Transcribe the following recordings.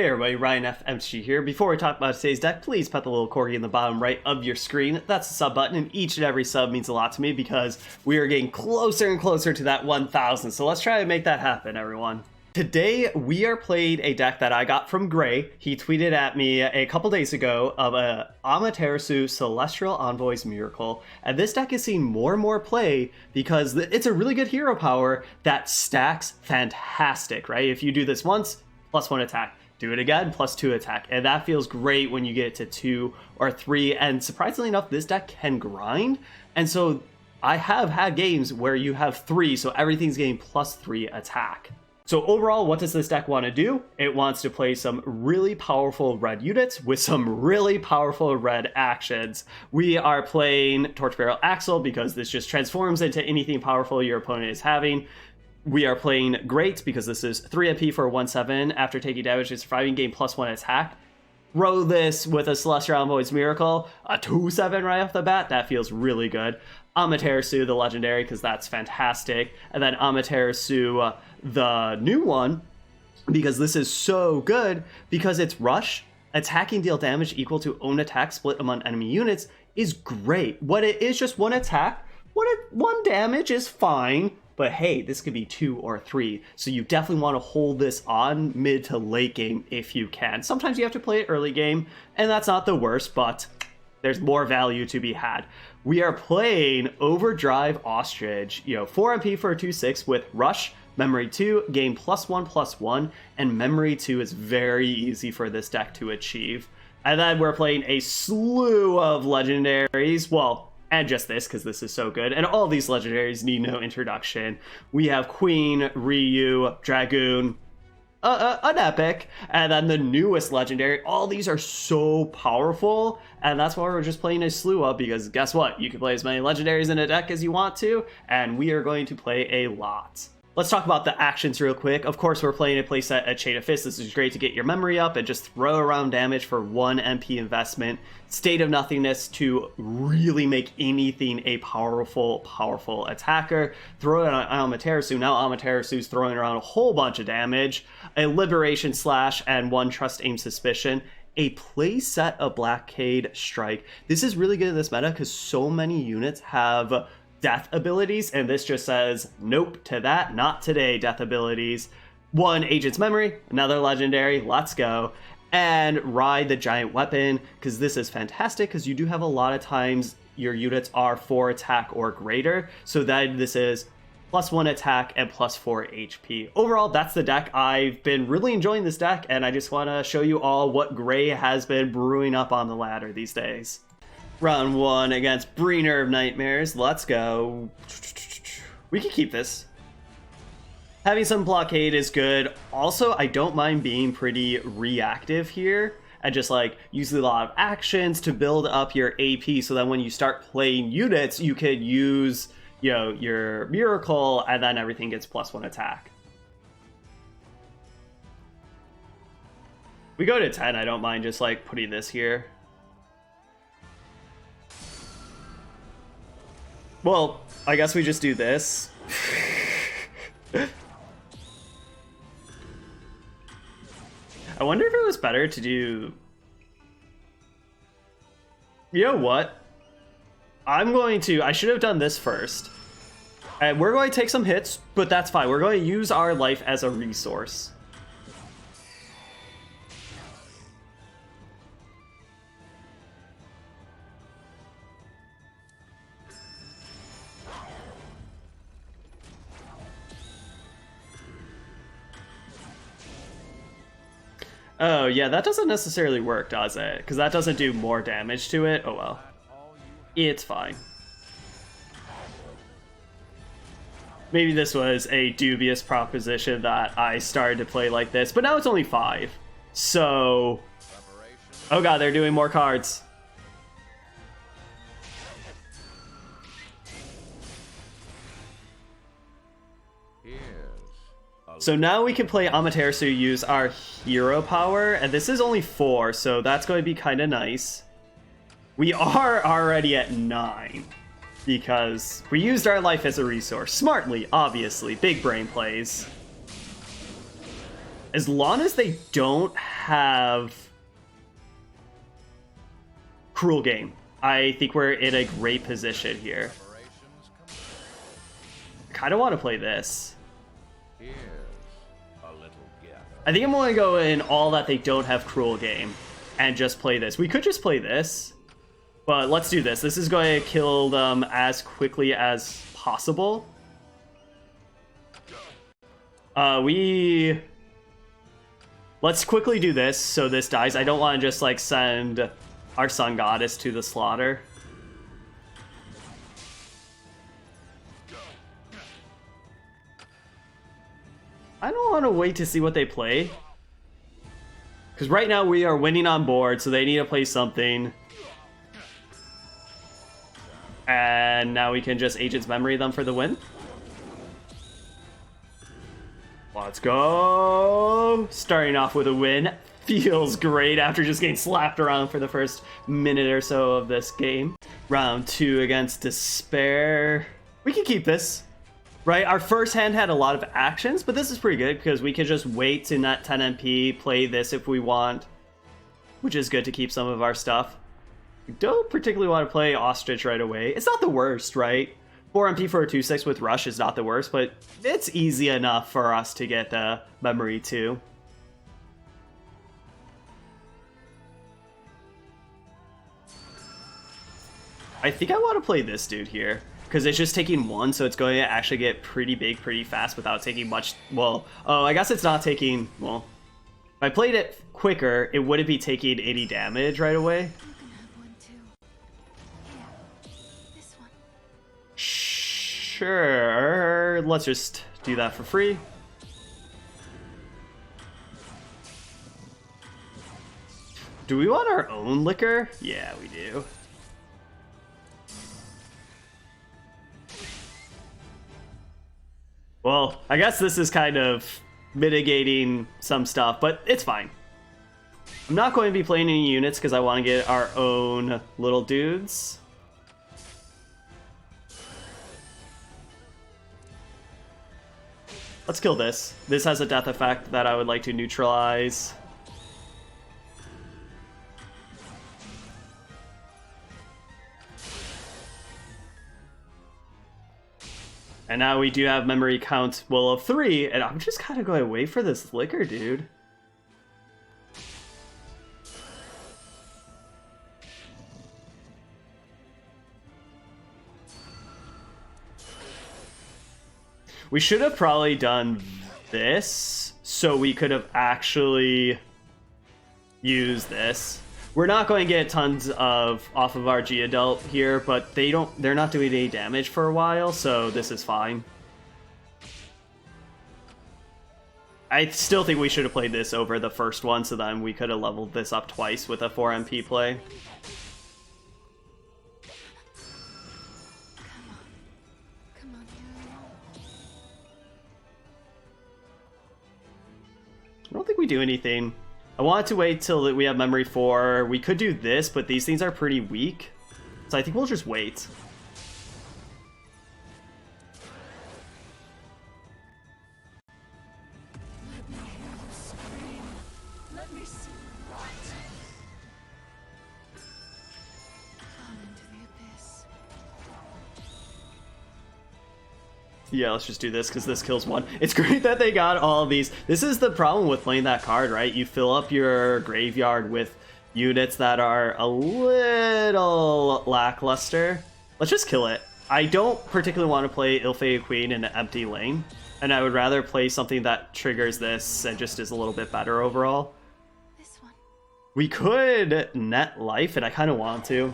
Hey everybody, Ryan FMG here. Before we talk about today's deck, please put the little corgi in the bottom right of your screen. That's the sub button, and each and every sub means a lot to me because we are getting closer and closer to that 1,000. So let's try to make that happen, everyone. Today, we are playing a deck that I got from Gray. He tweeted at me a couple days ago of a Amaterasu Celestial Envoy's Miracle. And this deck is seeing more and more play because it's a really good hero power that stacks fantastic, right? If you do this once, +1 attack. Do it again, +2 attack. And that feels great when you get it to 2 or 3. And surprisingly enough, this deck can grind. And so I have had games where you have 3, so everything's getting +3 attack. So overall, what does this deck want to do? It wants to play some really powerful red units with some really powerful red actions. We are playing Torch Barrel Axle because this just transforms into anything powerful your opponent is having. We are playing Great because this is 3 MP for 1/7 after taking damage and surviving, gain +1 attack. Row this with a Celestial Envoy's Miracle, a 2/7 right off the bat. That feels really good. Amaterasu, the legendary, because that's fantastic. And then Amaterasu, the new one, because this is so good because it's rush, attacking deal damage equal to own attack split among enemy units is great. What it is just 1 attack, 1 damage is fine. But hey, this could be 2 or 3, so you definitely want to hold this on mid to late game if you can. Sometimes you have to play it early game, and that's not the worst, but there's more value to be had. We are playing Overdrive Ostrich, 4 MP for a 2/6 with Rush, Memory 2, gain +1/+1, and Memory 2 is very easy for this deck to achieve. And then we're playing a slew of legendaries, and just this, because this is so good. And all these legendaries need no introduction. We have Queen, Ryu, Dragoon, an epic, and then the newest legendary. All these are so powerful, and that's why we're just playing a slew of, because guess what? You can play as many legendaries in a deck as you want to, and we are going to play a lot. Let's talk about the actions real quick. Of course, we're playing a playset at Chain of Fists. This is great to get your memory up and just throw around damage for 1 MP investment. State of Nothingness to really make anything a powerful attacker. Throw it on Amaterasu. Now Amaterasu's throwing around a whole bunch of damage. A Liberation Slash and 1 Trust Aim Suspicion. A playset of Blockade Strike. This is really good in this meta because so many units have death abilities, and this just says nope to that, not today. Death abilities. 1 Agent's Memory, another legendary, let's go. And Ride the Giant Weapon, because this is fantastic because you do have a lot of times your units are 4 attack or greater, so that this is +1 attack and +4 HP. Overall, that's the deck. I've been really enjoying this deck, and I just want to show you all what Gray has been brewing up on the ladder these days. Round 1 against Breener of Nightmares. Let's go. We can keep this. Having some blockade is good. Also, I don't mind being pretty reactive here and just using a lot of actions to build up your AP so that when you start playing units, you could use, your Miracle, and then everything gets +1 attack. We go to 10, I don't mind just putting this here. Well, I guess we just do this. I wonder if it was better to do... You know what? I should have done this first. And we're going to take some hits, but that's fine. We're going to use our life as a resource. Oh, yeah, that doesn't necessarily work, does it? Because that doesn't do more damage to it. Oh, well. It's fine. Maybe this was a dubious proposition that I started to play like this, but now it's only 5. So... Oh god, they're doing more cards. So now we can play Amaterasu, use our hero power, and this is only 4, so that's going to be kind of nice. We are already at 9, because we used our life as a resource. Smartly, obviously. Big brain plays. As long as they don't have Cruel Game, I think we're in a great position here. I kind of want to play this. I think I'm going to go in all that they don't have Cruel Game and just play this. We could just play this, but let's do this. This is going to kill them as quickly as possible. Let's quickly do this so this dies. I don't want to just like send our Sun Goddess to the slaughter. I don't want to wait to see what they play. Because right now we are winning on board, so they need to play something. And now we can just Agent's Memory them for the win. Let's go! Starting off with a win. Feels great after just getting slapped around for the first minute or so of this game. Round 2 against Despair. We can keep this. Right, our first hand had a lot of actions, but this is pretty good because we can just wait to net 10 MP, play this if we want, which is good to keep some of our stuff. We don't particularly want to play Ostrich right away. It's not the worst, right? 4 MP for a 2/6 with Rush is not the worst, but it's easy enough for us to get the memory too. I think I want to play this dude here. Because it's just taking 1, so it's going to actually get pretty big pretty fast without taking much... Well, oh, I guess it's not taking... Well, if I played it quicker, it wouldn't be taking any damage right away. You can have one too. Here, this one. Sure. Let's just do that for free. Do we want our own liquor? Yeah, we do. Well, I guess this is kind of mitigating some stuff, but it's fine. I'm not going to be playing any units because I want to get our own little dudes. Let's kill this. This has a death effect that I would like to neutralize. And now we do have memory count, well, of 3, and I'm just kind of going to wait for this liquor, dude. We should have probably done this, so we could have actually used this. We're not going to get tons off of our G-Adult here, but they're not doing any damage for a while, so this is fine. I still think we should have played this over the first one, so then we could have leveled this up twice with a 4 MP play. Come on, hero. I don't think we do anything. I wanted to wait till we have memory 4. We could do this, but these things are pretty weak. So I think we'll just wait. Let me hear you scream. Let me see you rot. Fall into the abyss. Yeah, let's just do this because this kills 1. It's great that they got all of these. This is the problem with playing that card, right? You fill up your graveyard with units that are a little lackluster. Let's just kill it. I don't particularly want to play Ill-Fated Queen in an empty lane, and I would rather play something that triggers this and just is a little bit better overall. This one. We could net life, and I kind of want to.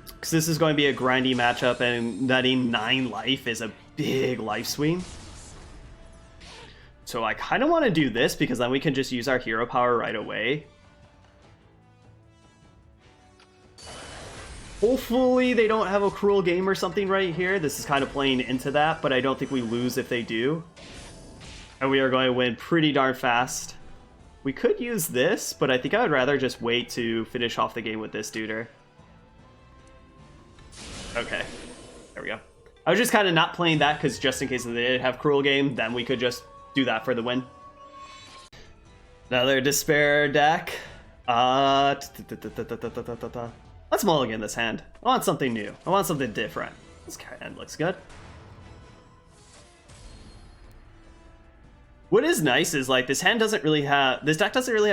Because this is going to be a grindy matchup, and netting 9 life is a big life swing. So I kind of want to do this, because then we can just use our hero power right away. Hopefully they don't have a cruel game or something right here. This is kind of playing into that, but I don't think we lose if they do. And we are going to win pretty darn fast. We could use this, but I think I would rather just wait to finish off the game with this duder. Okay, there we go. I was just kind of not playing that because just in case they did have Cruel Game, then we could just do that for the win. Another Despair deck. Let's mulligan this hand. I want something new. I want something different. This hand looks good. What is nice is like this deck doesn't really have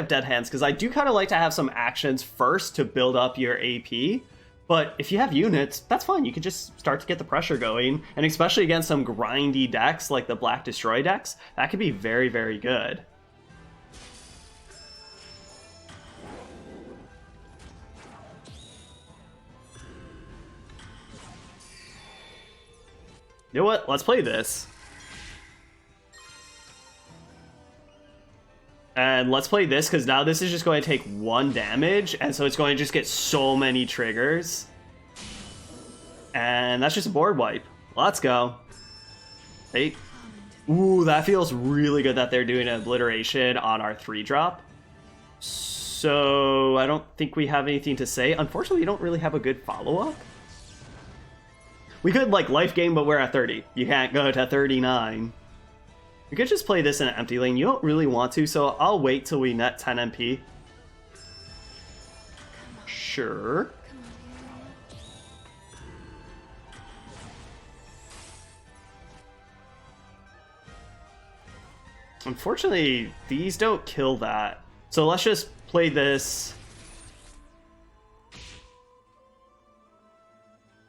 dead hands, because I do kind of like to have some actions first to build up your AP. But if you have units, that's fine. You can just start to get the pressure going, and especially against some grindy decks like the Black Destroy decks, that could be very, very good. You know what? Let's play this. And let's play this, because now this is just going to take 1 damage, and so it's going to just get so many triggers. And that's just a board wipe. Let's go. Hey. Ooh, that feels really good that they're doing an obliteration on our 3-drop. So I don't think we have anything to say. Unfortunately, we don't really have a good follow-up. We could, like, life gain, but we're at 30. You can't go to 39. We could just play this in an empty lane. You don't really want to, so I'll wait till we net 10 MP. Sure. Unfortunately, these don't kill that. So let's just play this.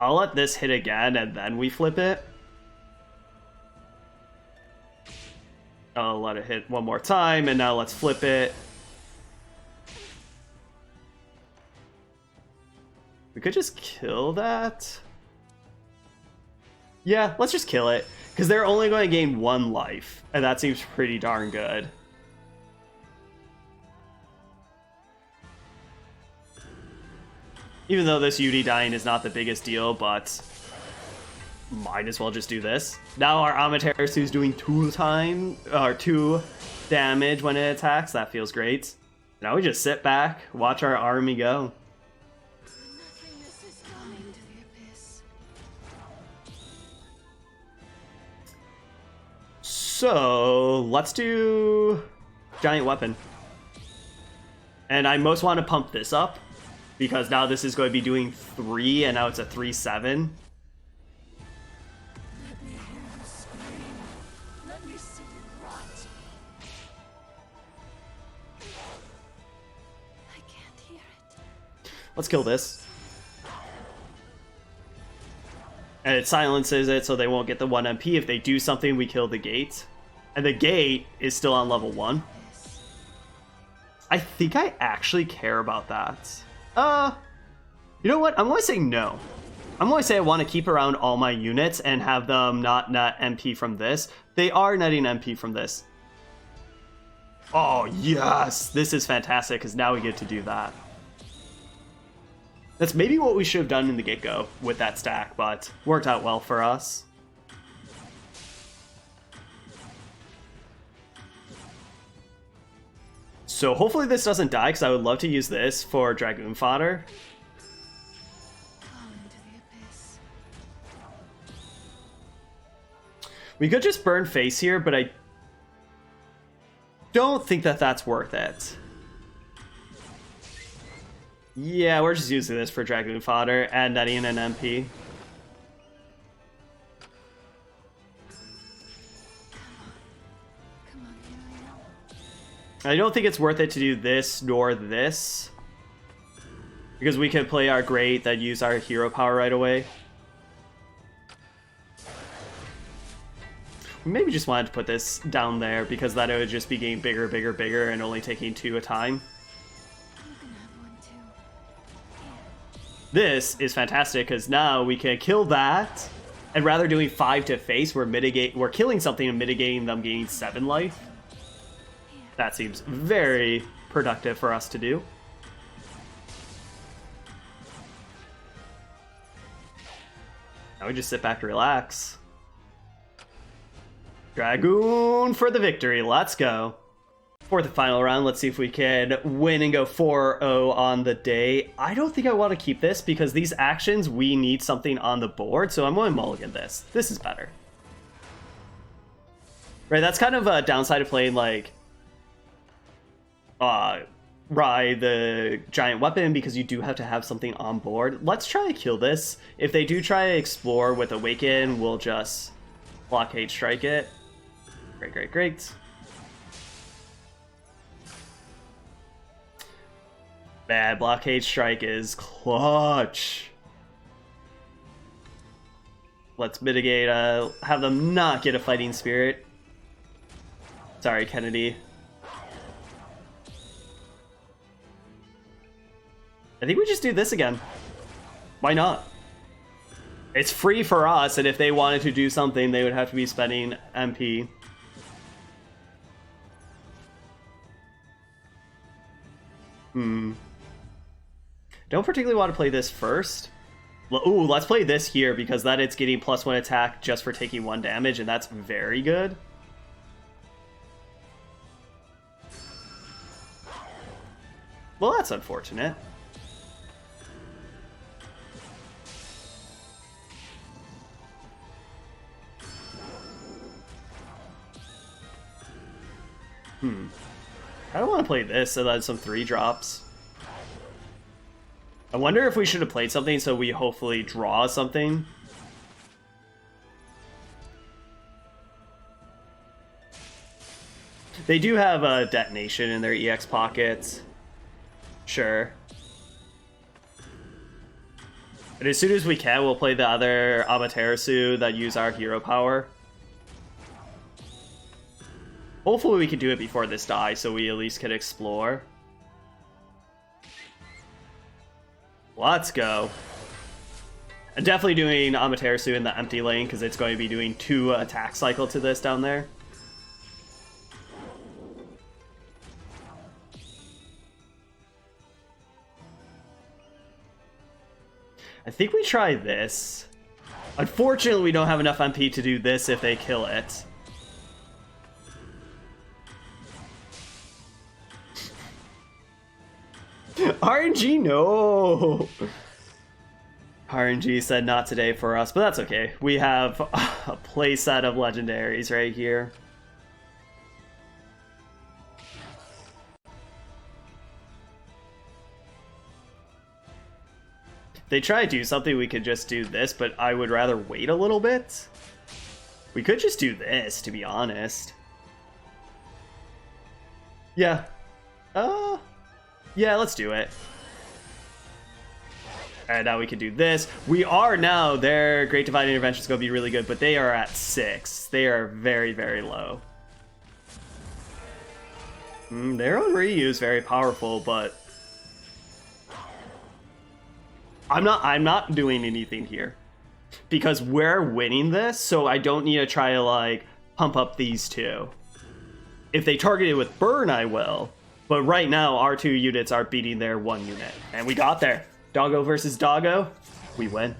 I'll let this hit again, and then we flip it. I'll let it hit one more time, and now let's flip it. We could just kill that. Yeah, let's just kill it, because they're only going to gain 1 life, and that seems pretty darn good. Even though this UD dying is not the biggest deal, but might as well just do this. Now our Amaterasu is doing 2 damage when it attacks. That feels great. Now we just sit back, watch our army go. So let's do giant weapon. And I most want to pump this up, because now this is going to be doing 3, and now it's a 3/7. Let's kill this. And it silences it, so they won't get the 1 MP. If they do something, we kill the gate. And the gate is still on level 1. I think I actually care about that. You know what? I'm going to say no. I'm going to say I want to keep around all my units and have them not net MP from this. They are netting MP from this. Oh, yes! This is fantastic, because now we get to do that. That's maybe what we should have done in the get-go with that stack, but worked out well for us. So hopefully this doesn't die, because I would love to use this for Dragoon fodder. We could just burn face here, but I don't think that that's worth it. Yeah, we're just using this for Dragoon fodder and netting an MP. I don't think it's worth it to do this nor this, because we can play our great that use our hero power right away. We maybe just wanted to put this down there, because then it would just be getting bigger, bigger, bigger, and only taking 2 a time. This is fantastic, because now we can kill that, and rather doing 5 to face, we're killing something and mitigating them gaining 7 life. That seems very productive for us to do. Now we just sit back to relax. Dragoon for the victory. Let's go. For the final round, let's see if we can win and go 4-0 on the day. I don't think I want to keep this, because these actions, we need something on the board, so I'm going to mulligan this. This is better. Right, that's kind of a downside of playing, like, Rye, the giant weapon, because you do have to have something on board. Let's try to kill this. If they do try to explore with Awaken, we'll just blockade strike it. Great, great, great. Bad blockade strike is clutch. Let's mitigate, have them not get a fighting spirit. Sorry, Kennedy. I think we just do this again. Why not? It's free for us, and if they wanted to do something, they would have to be spending MP. Don't particularly want to play this first. Ooh, let's play this here, because then it's getting +1 attack just for taking 1 damage, and that's very good. Well, that's unfortunate. I don't want to play this and then some 3-drops. I wonder if we should have played something so we hopefully draw something. They do have a detonation in their EX pockets. Sure. But as soon as we can, we'll play the other Amaterasu that use our hero power. Hopefully we can do it before this die, so we at least can explore. Let's go. I'm definitely doing Amaterasu in the empty lane, because it's going to be doing 2 attack cycle to this down there. I think we try this. Unfortunately, we don't have enough MP to do this if they kill it. RNG, no! RNG said not today for us, but that's okay. We have a playset of legendaries right here. If they try to do something, we could just do this, but I would rather wait a little bit. We could just do this, to be honest. Yeah. Yeah, let's do it. Alright, now we can do this. We are now, their Great Divine Intervention is going to be really good, but they are at 6. They are very, very low. Their own Ryu is very powerful, but I'm not doing anything here. Because we're winning this, so I don't need to try to, like, pump up these two. If they target it with Burn, I will. But right now, our 2 units are beating their 1 unit. And we got there. Doggo versus Doggo. We win.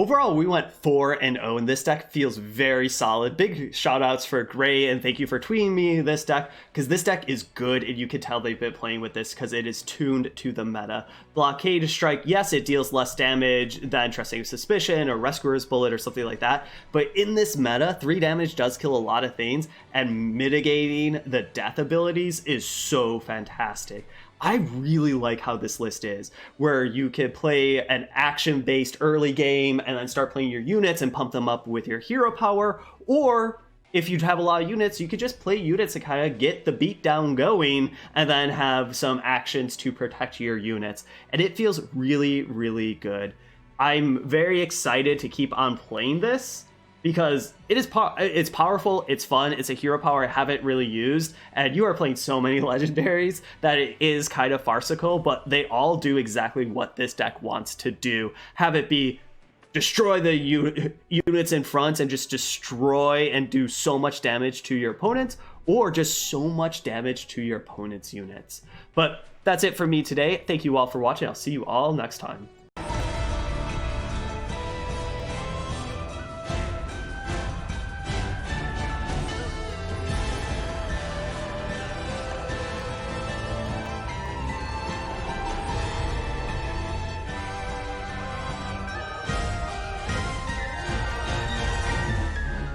Overall, we went 4-0, and this deck feels very solid. Big shout-outs for Gray, and thank you for tweeting me this deck, because this deck is good, and you can tell they've been playing with this because it is tuned to the meta. Blockade Strike, yes, it deals less damage than Trusting Suspicion or Rescuer's Bullet or something like that, but in this meta, 3 damage does kill a lot of things, and mitigating the death abilities is so fantastic. I really like how this list is, where you can play an action-based early game and then start playing your units and pump them up with your hero power, or if you have a lot of units, you could just play units to kind of get the beatdown going and then have some actions to protect your units. And it feels really, really good. I'm very excited to keep on playing this, because it's powerful, it's fun, it's a hero power I haven't really used, and you are playing so many legendaries that it is kind of farcical, but they all do exactly what this deck wants to do. Have it be destroy the units in front and just destroy and do so much damage to your opponents, or just so much damage to your opponent's units. But that's it for me today. Thank you all for watching. I'll see you all next time.